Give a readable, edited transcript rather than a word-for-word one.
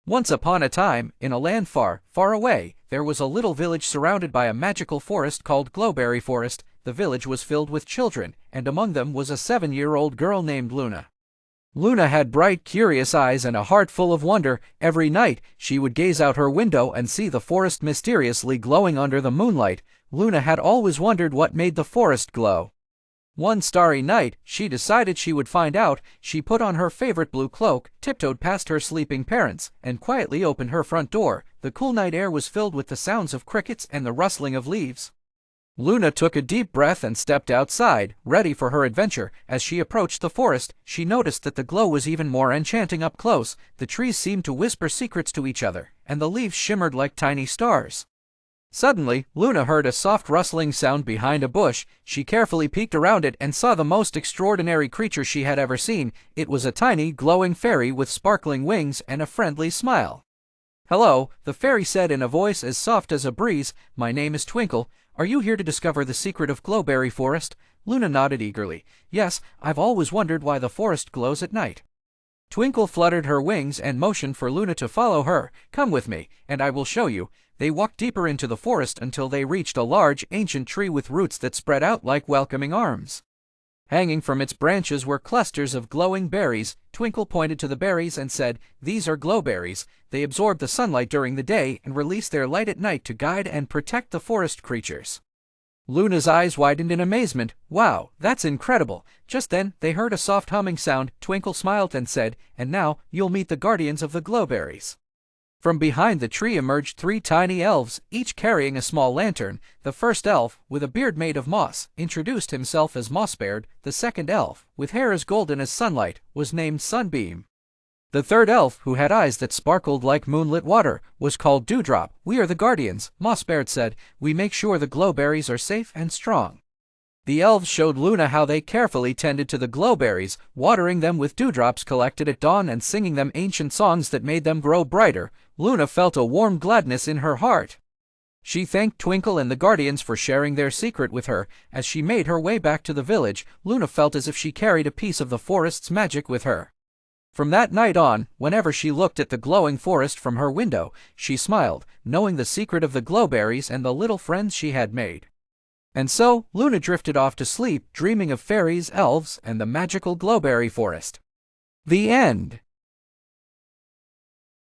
Once upon a time, in a land far, far away, there was a little village surrounded by a magical forest called Glowberry Forest. The village was filled with children, and among them was a 7-year-old girl named Luna. Luna had bright, curious eyes and a heart full of wonder. Every night, she would gaze out her window and see the forest mysteriously glowing under the moonlight. Luna had always wondered what made the forest glow. One starry night, she decided she would find out. She put on her favorite blue cloak, tiptoed past her sleeping parents, and quietly opened her front door. The cool night air was filled with the sounds of crickets and the rustling of leaves. Luna took a deep breath and stepped outside, ready for her adventure. As she approached the forest, she noticed that the glow was even more enchanting up close. The trees seemed to whisper secrets to each other, and the leaves shimmered like tiny stars. Suddenly, Luna heard a soft rustling sound behind a bush. She carefully peeked around it and saw the most extraordinary creature she had ever seen. It was a tiny, glowing fairy with sparkling wings and a friendly smile. "Hello," the fairy said in a voice as soft as a breeze. "My name is Twinkle. Are you here to discover the secret of Glowberry Forest?" Luna nodded eagerly. "Yes, I've always wondered why the forest glows at night." Twinkle fluttered her wings and motioned for Luna to follow her. "Come with me, and I will show you." They walked deeper into the forest until they reached a large, ancient tree with roots that spread out like welcoming arms. Hanging from its branches were clusters of glowing berries. Twinkle pointed to the berries and said, "These are glowberries. They absorb the sunlight during the day and release their light at night to guide and protect the forest creatures." Luna's eyes widened in amazement. "Wow, that's incredible!" Just then, they heard a soft humming sound. Twinkle smiled and said, "And now, you'll meet the guardians of the glowberries." From behind the tree emerged 3 tiny elves, each carrying a small lantern. The first elf, with a beard made of moss, introduced himself as Mossbeard. The second elf, with hair as golden as sunlight, was named Sunbeam. The third elf, who had eyes that sparkled like moonlit water, was called Dewdrop. "We are the guardians," Mossbeard said. "We make sure the glowberries are safe and strong." The elves showed Luna how they carefully tended to the glowberries, watering them with dewdrops collected at dawn and singing them ancient songs that made them grow brighter. Luna felt a warm gladness in her heart. She thanked Twinkle and the guardians for sharing their secret with her. As she made her way back to the village, Luna felt as if she carried a piece of the forest's magic with her. From that night on, whenever she looked at the glowing forest from her window, she smiled, knowing the secret of the glowberries and the little friends she had made. And so, Luna drifted off to sleep, dreaming of fairies, elves, and the magical Glowberry Forest. The end.